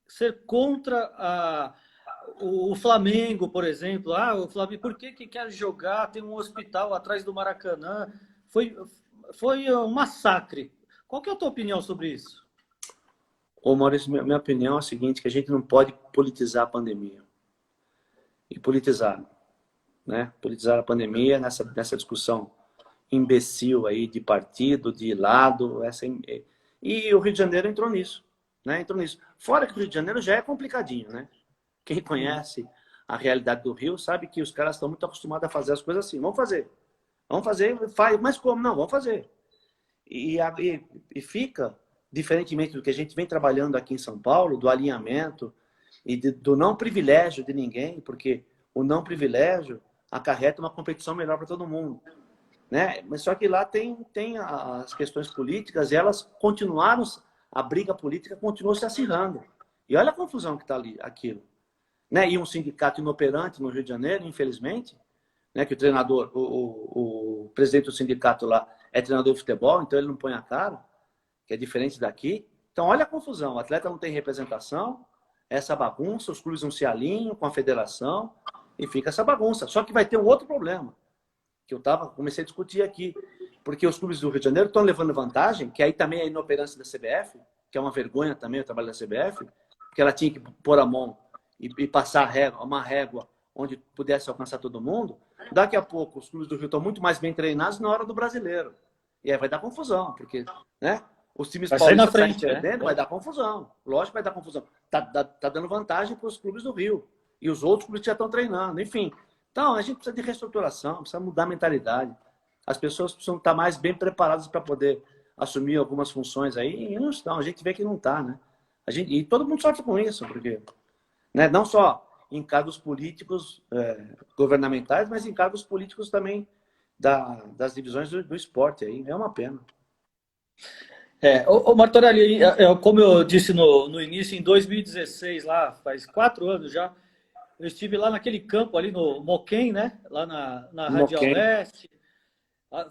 ser contra o Flamengo, por exemplo. O Flamengo, por que quer jogar? Tem um hospital atrás do Maracanã. Foi um massacre. Qual que é a tua opinião sobre isso? Ô Maurício, minha opinião é a seguinte, que a gente não pode politizar a pandemia. E politizar, Politizar a pandemia nessa discussão imbecil aí de partido, de lado. E o Rio de Janeiro entrou nisso. Entrou nisso. Fora que o Rio de Janeiro já é complicadinho, Quem conhece a realidade do Rio sabe que os caras estão muito acostumados a fazer as coisas assim. Vamos fazer, mas como? Não, vamos fazer. E fica, diferentemente do que a gente vem trabalhando aqui em São Paulo, do alinhamento e do não privilégio de ninguém, porque o não privilégio acarreta uma competição melhor para todo mundo. Mas só que lá tem as questões políticas e elas continuaram, a briga política continuou se acirrando. E olha a confusão que está ali, aquilo. E um sindicato inoperante no Rio de Janeiro, infelizmente, que o treinador, o presidente do sindicato lá é treinador de futebol, então ele não põe a cara, que é diferente daqui. Então olha a confusão, o atleta não tem representação, essa bagunça, os clubes não se alinham com a federação e fica essa bagunça. Só que vai ter um outro problema, que eu comecei a discutir aqui, porque os clubes do Rio de Janeiro estão levando vantagem, que aí também é a inoperância da CBF, que é uma vergonha também o trabalho da CBF, porque ela tinha que pôr a mão e passar uma régua onde pudesse alcançar todo mundo. Daqui a pouco os clubes do Rio estão muito mais bem treinados na hora do brasileiro. E aí vai dar confusão, porque, né? Os times Vai sair na paulistas saem frente, né? perdendo, vai dar confusão. Lógico que vai dar confusão. Tá dando vantagem para os clubes do Rio. E os outros clubes já estão treinando, enfim. Então, a gente precisa de reestruturação, precisa mudar a mentalidade. As pessoas precisam estar mais bem preparadas para poder assumir algumas funções aí, e não estão. A gente vê que não está, né? E todo mundo sofre com isso, porque, né, não só em cargos políticos governamentais, mas em cargos políticos também das divisões do esporte. Aí é uma pena. Martorelli, como eu disse no início, em 2016, lá, faz 4 anos já, eu estive lá naquele campo ali no Moquém, né? Lá na Radial Moquém. Leste,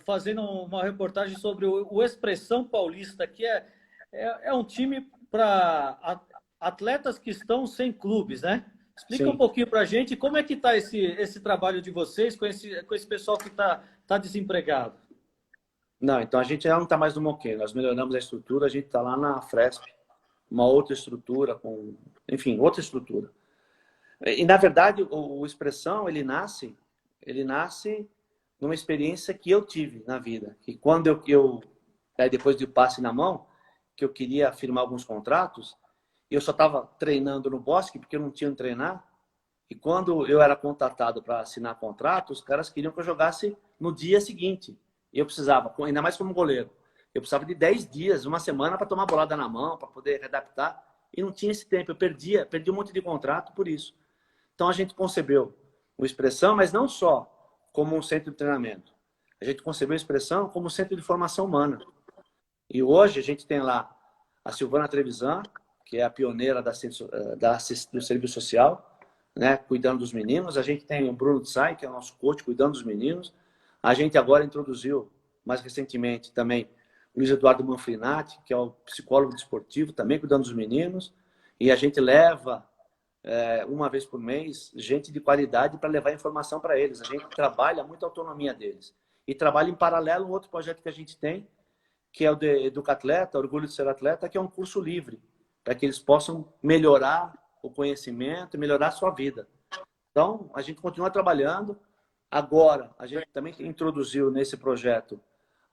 fazendo uma reportagem sobre o Expressão Paulista, que é um time para atletas que estão sem clubes, né? Explica um Sim. pouquinho para a gente como é que está esse trabalho de vocês com esse pessoal que tá desempregado. Não, então a gente já não está mais no Moquém. Nós melhoramos a estrutura, a gente está lá na Fresp, uma outra estrutura, enfim, outra estrutura. E, na verdade, o Expressão, ele nasce numa experiência que eu tive na vida. Que quando depois do passe na mão, que eu queria firmar alguns contratos, eu só estava treinando no Bosque, porque eu não tinha onde treinar. E quando eu era contatado para assinar contrato, os caras queriam que eu jogasse no dia seguinte. E eu precisava, ainda mais como goleiro, eu precisava de 10 dias, uma semana para tomar bolada na mão, para poder readaptar. E não tinha esse tempo. Eu perdi um monte de contrato por isso. Então a gente concebeu o Expressão, mas não só como um centro de treinamento. A gente concebeu a Expressão como um centro de formação humana. E hoje a gente tem lá a Silvana Trevisan, que é a pioneira do serviço social, né, cuidando dos meninos. A gente tem o Bruno Tsai, que é o nosso coach, cuidando dos meninos. A gente agora introduziu, mais recentemente, também o Luiz Eduardo Manfrinati, que é o psicólogo desportivo, também cuidando dos meninos. E a gente leva, uma vez por mês, gente de qualidade para levar informação para eles. A gente trabalha muito a autonomia deles. E trabalha em paralelo um outro projeto que a gente tem, que é o de Educatleta, Orgulho de Ser Atleta, que é um curso livre, para que eles possam melhorar o conhecimento e melhorar a sua vida. Então, a gente continua trabalhando. Agora, a gente também introduziu nesse projeto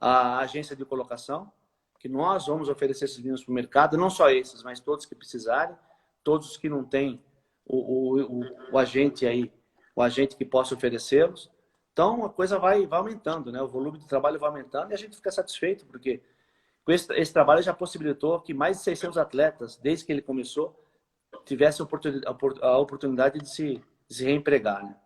a agência de colocação, que nós vamos oferecer esses vinhos para o mercado, não só esses, mas todos que precisarem, todos os que não têm o agente aí, o agente que possa oferecê-los. Então, a coisa vai aumentando, né? O volume de trabalho vai aumentando e a gente fica satisfeito, porque com esse trabalho já possibilitou que mais de 600 atletas, desde que ele começou, tivessem a oportunidade de se reempregar, né?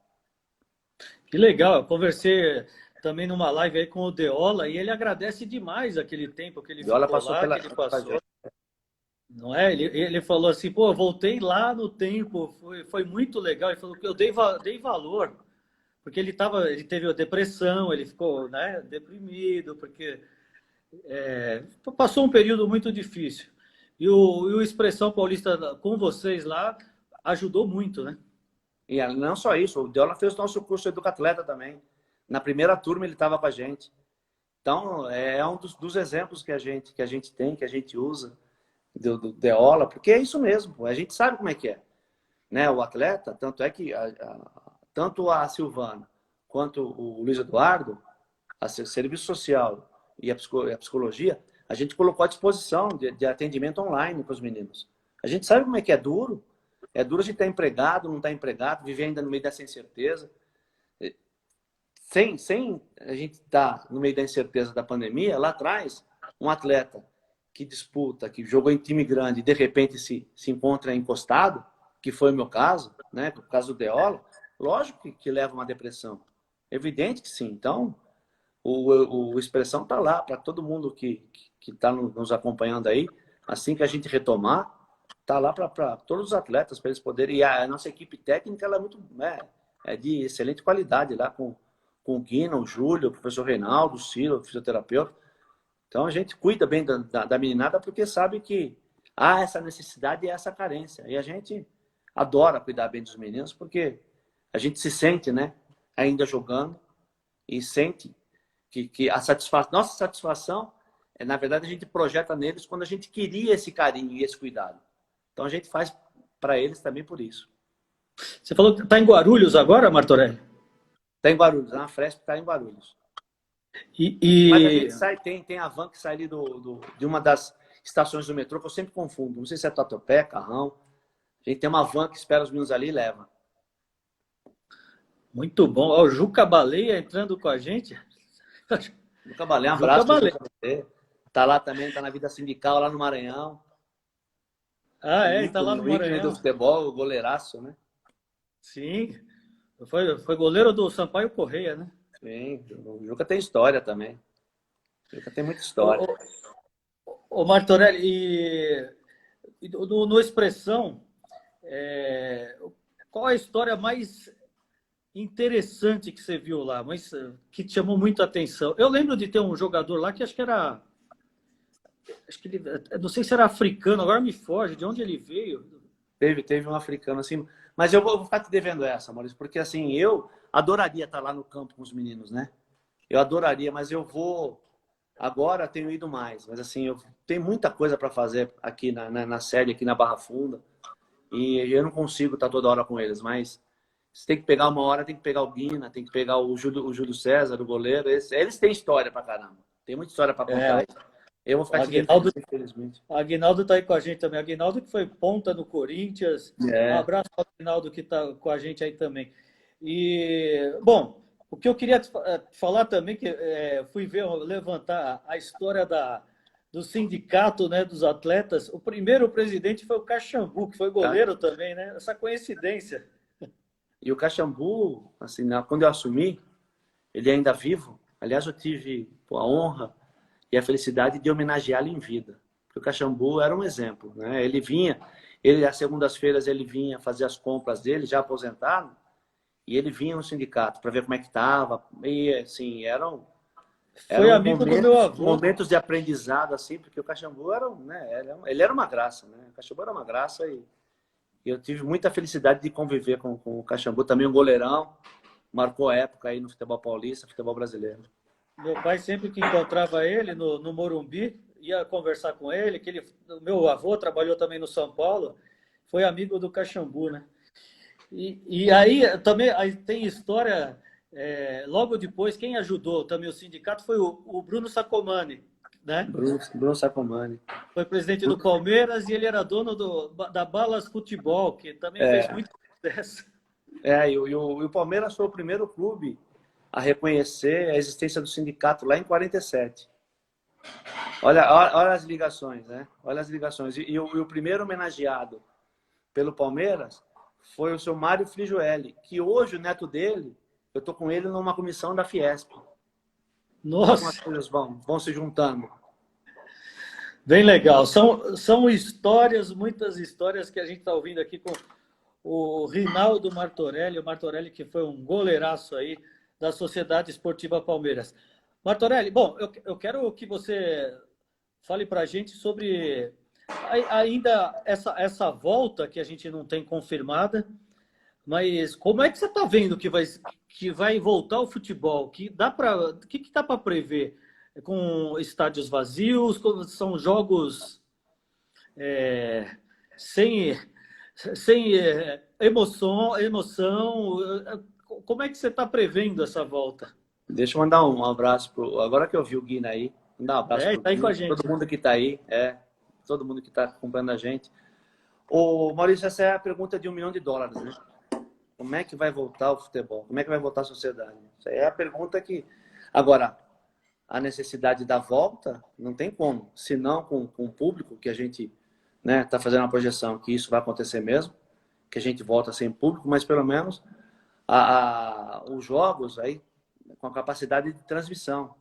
Que legal, eu conversei também numa live aí com o Deola e ele agradece demais aquele tempo que ele Viola ficou passou lá, pela... que ele passou. Não é? Ele falou assim, pô, eu voltei lá no tempo, foi muito legal. Ele falou que eu dei valor, porque ele teve a depressão, ele ficou, né, deprimido, porque passou um período muito difícil. E o Expressão Paulista com vocês lá ajudou muito, né? E não só isso, o Deola fez o nosso curso Educatleta também. Na primeira turma ele estava com a gente. Então, é um dos exemplos que a gente tem, que a gente usa do Deola, porque é isso mesmo, a gente sabe como é que é. Né? O atleta, tanto é que tanto a Silvana quanto o Luiz Eduardo, a serviço social e a psicologia, a gente colocou à disposição de atendimento online para os meninos. A gente sabe como é que é duro. É duro a gente estar empregado, não estar empregado, viver ainda no meio dessa incerteza. Sem a gente estar no meio da incerteza da pandemia, lá atrás, um atleta que disputa, que jogou em time grande e de repente se encontra encostado, que foi o meu caso, né? O caso do Deola, lógico que leva uma depressão. Evidente que sim. Então, o Expressão está lá para todo mundo que está nos acompanhando aí. Assim que a gente retomar, está lá para todos os atletas, para eles poderem. E a nossa equipe técnica ela é muito de excelente qualidade lá, com o Guina, o Júlio, o professor Reinaldo, o Ciro, o fisioterapeuta. Então a gente cuida bem da meninada porque sabe que há essa necessidade e essa carência. E a gente adora cuidar bem dos meninos porque a gente se sente, né, ainda jogando e sente que nossa satisfação na verdade, a gente projeta neles quando a gente queria esse carinho e esse cuidado. Então a gente faz para eles também por isso. Você falou que está em Guarulhos agora, Martorelli? Está em Guarulhos, a Fresp está em Guarulhos. Mas a E, gente sai, tem a van que sai ali de uma das estações do metrô, que eu sempre confundo. Não sei se é Tatuapé, Carrão. A gente tem uma van que espera os meninos ali e leva. muito bom. Ó, o Juca Baleia entrando com a gente. Juca Balé, um Juca abraço pro Baleia. Juca Balé. Tá lá também, tá na vida sindical lá no Maranhão. Ah, é, ele tá lá no Um ícone do Maranhão. futebol, o goleiraço, né? Sim. Foi goleiro do Sampaio Correia, né? Sim, o Juca tem história também. O Juca tem muita Ô, história. ô Martorelli, no Expressão, qual a história mais interessante que você viu lá, mas que te chamou muito a atenção? Eu lembro de ter um jogador lá que acho que era. Acho que ele, não sei se era africano, agora me foge, de onde ele veio. Teve um africano assim. Mas eu vou ficar te devendo essa, Maurício, porque assim, eu adoraria estar lá no campo com os meninos, né? Eu adoraria, mas eu vou. Agora tenho ido mais, mas assim, eu tenho muita coisa para fazer aqui na série, aqui na Barra Funda, e eu não consigo estar toda hora com eles, mas você tem que pegar uma hora, tem que pegar o Guina, tem que pegar o Júlio César, o goleiro, eles têm história pra caramba, tem muita história para É, contar. Eu vou o ficar te devendo, Aguinaldo, infelizmente. o Aguinaldo tá aí com a gente também. Aguinaldo que foi ponta no Corinthians. Um É, abraço para o Aguinaldo que está com a gente aí também. E, bom, o que eu queria falar também, que fui ver, levantar a história do sindicato, né, dos atletas. O primeiro presidente foi o Caxambu, que foi tá? goleiro também, né? Essa coincidência. E o Caxambu, assim, quando eu assumi, ele ainda vivo. Aliás, eu tive pô, a honra e a felicidade de homenageá-lo em vida. Porque o Caxambu era um exemplo, né? Ele vinha, às segundas-feiras ele vinha fazer as compras dele, já aposentado, e ele vinha no sindicato para ver como é que estava. E assim, Foi eram amigo do meu avô. momentos de aprendizado assim, porque o Caxambu era, né, ele era uma graça, né? O Caxambu era uma graça e eu tive muita felicidade de conviver com o Caxambu, também um goleirão, marcou época aí no futebol paulista, futebol brasileiro. Meu pai sempre que encontrava ele no Morumbi, ia conversar com ele, o meu avô trabalhou também no São Paulo, foi amigo do Caxambu, né? E aí também aí tem história, logo depois, quem ajudou também o sindicato foi o Bruno Sacomani, né? Bruno Sacomani. Foi presidente do Palmeiras e ele era dono da Balas Futebol, que também fez É, muito sucesso. e o Palmeiras foi o primeiro clube a reconhecer a existência do sindicato lá em 47. Olha as ligações, né? Olha as ligações. E o primeiro homenageado pelo Palmeiras foi o seu Mário Frigiueli, que hoje o neto dele, eu estou com ele numa comissão da Fiesp. Olha como as Nossa, coisas vão se juntando. bem legal. São histórias, muitas histórias que a gente está ouvindo aqui com o Rinaldo Martorelli, o Martorelli que foi um goleiraço aí da Sociedade Esportiva Palmeiras. Martorelli, bom, eu quero que você fale para a gente sobre ainda essa volta que a gente não tem confirmada, mas como é que você está vendo que vai voltar o futebol? Que dá para prever? Com estádios vazios, são jogos é, sem, sem emoção. Como é que você está prevendo essa volta? Deixa eu mandar um abraço agora que eu vi o Guina aí, mandar um abraço pro Está aí com a Guina, gente. todo mundo que está aí, todo mundo que está acompanhando a gente. Ô, Maurício, essa é a pergunta de US$ 1 milhão, né? Como é que vai voltar o futebol? Como é que vai voltar a sociedade? Essa é a pergunta que... Agora, a necessidade da volta, não tem como. Se não com o público, que a gente está fazendo uma projeção que isso vai acontecer mesmo, que a gente volta sem público, mas pelo menos os jogos aí com a capacidade de transmissão,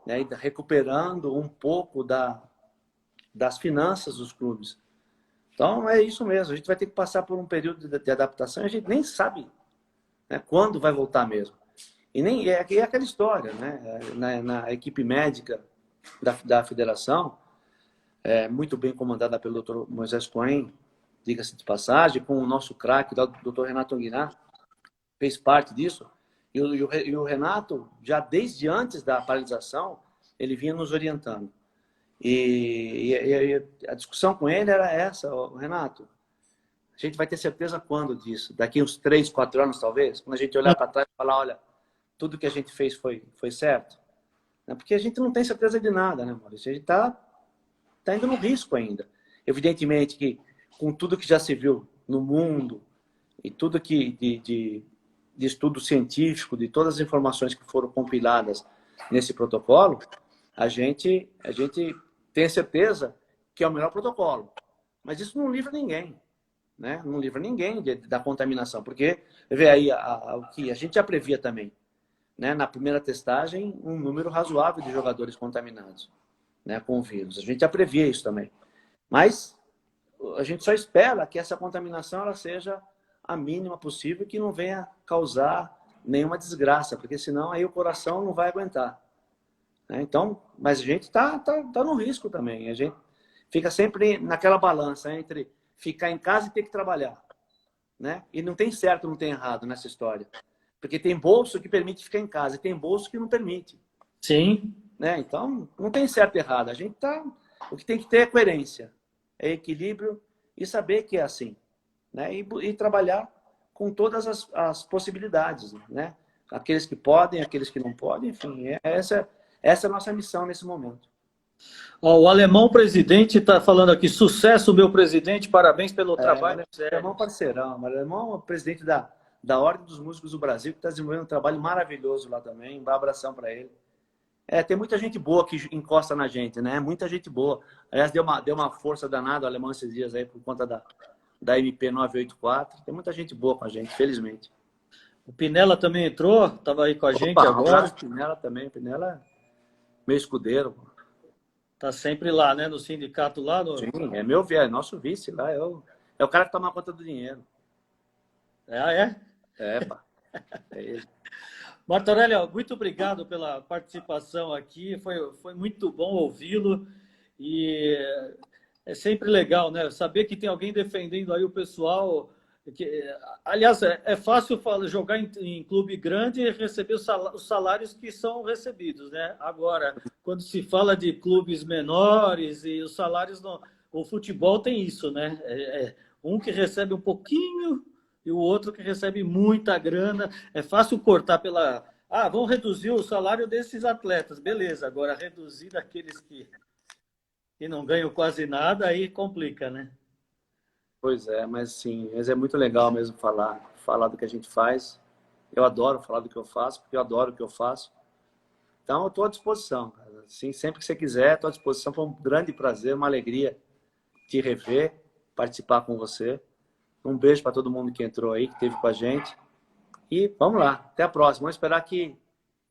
né? E recuperando um pouco das finanças dos clubes. Então, é isso mesmo. A gente vai ter que passar por um período de adaptação. A gente nem sabe, né, quando vai voltar mesmo. E nem é aquela história, né? Na equipe médica da federação, muito bem comandada pelo Dr. Moisés Cohen, diga-se de passagem, com o nosso craque, o Dr. Renato Anguinar, fez parte disso. E o Renato, já desde antes da paralisação, ele vinha nos orientando. E a discussão com ele era essa, Renato, a gente vai ter certeza quando disso? Daqui uns 3, 4 anos, talvez? Quando a gente olhar para trás e falar, olha, tudo que a gente fez foi certo? né? Porque a gente não tem certeza de nada, né, Maurício? A gente tá indo no risco ainda. Evidentemente que com tudo que já se viu no mundo e tudo que de estudo científico, de todas as informações que foram compiladas nesse protocolo, a gente tem certeza que é o melhor protocolo. Mas isso não livra ninguém, né? Não livra ninguém da contaminação, porque vê aí o que a gente já previa também, né? Na primeira testagem, um número razoável de jogadores contaminados, né, com o vírus. A gente já previa isso também. Mas a gente só espera que essa contaminação ela seja a mínima possível, que não venha causar nenhuma desgraça, porque senão aí o coração não vai aguentar, né? Então, mas a gente tá no risco também. A gente fica sempre naquela balança entre ficar em casa e ter que trabalhar, né? E não tem certo, não tem errado nessa história. Porque tem bolso que permite ficar em casa e tem bolso que não permite. Sim. Né? Então, não tem certo e errado. A gente o que tem que ter é coerência, é equilíbrio e saber que é assim, né? E trabalhar com todas as possibilidades, né? Aqueles que podem, aqueles que não podem, enfim, essa é a nossa missão nesse momento. Ó, o alemão presidente está falando aqui, sucesso, meu presidente, parabéns pelo trabalho. O alemão parceirão, o alemão é o presidente da Ordem dos Músicos do Brasil, que está desenvolvendo um trabalho maravilhoso lá também. Um abração para ele. Tem muita gente boa que encosta na gente, né? Muita gente boa. Aliás, deu uma força danada o alemão esses dias aí por conta da MP 984. Tem muita gente boa com a gente, felizmente. O Pinella também entrou, estava aí com a gente agora. O Pinella também, o Pinella é meu escudeiro. Tá sempre lá, né? No sindicato lá. Sim, é nosso vice lá. É o cara que toma conta do dinheiro. Ah, é? Pá. É ele. Martorelli, muito obrigado pela participação aqui. Foi muito bom ouvi-lo. E é sempre legal, né? Saber que tem alguém defendendo aí o pessoal. Aliás, é fácil jogar em clube grande e receber os salários que são recebidos, né? Agora, quando se fala de clubes menores e os salários, o futebol tem isso, né? Um que recebe um pouquinho e o outro que recebe muita grana. É fácil cortar vamos reduzir o salário desses atletas. Beleza, agora reduzir daqueles que não ganham quase nada, aí complica, né? Pois é, mas é muito legal mesmo falar do que a gente faz. Eu adoro falar do que eu faço, porque eu adoro o que eu faço. Então, eu estou à disposição, cara. Assim, sempre que você quiser, estou à disposição. Foi um grande prazer, uma alegria te rever, participar com você. Um beijo para todo mundo que entrou aí, que esteve com a gente. E vamos lá, até a próxima. Vamos esperar que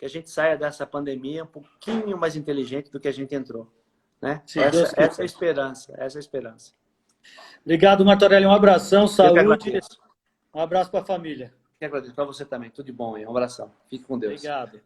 a gente saia dessa pandemia um pouquinho mais inteligente do que a gente entrou, né? Essa é a esperança, essa é a esperança. Obrigado, Martorelli. Um abração, saúde. Um abraço para a família. Eu agradeço para você também. Tudo de bom aí. Um abração. Fique com Deus. Obrigado.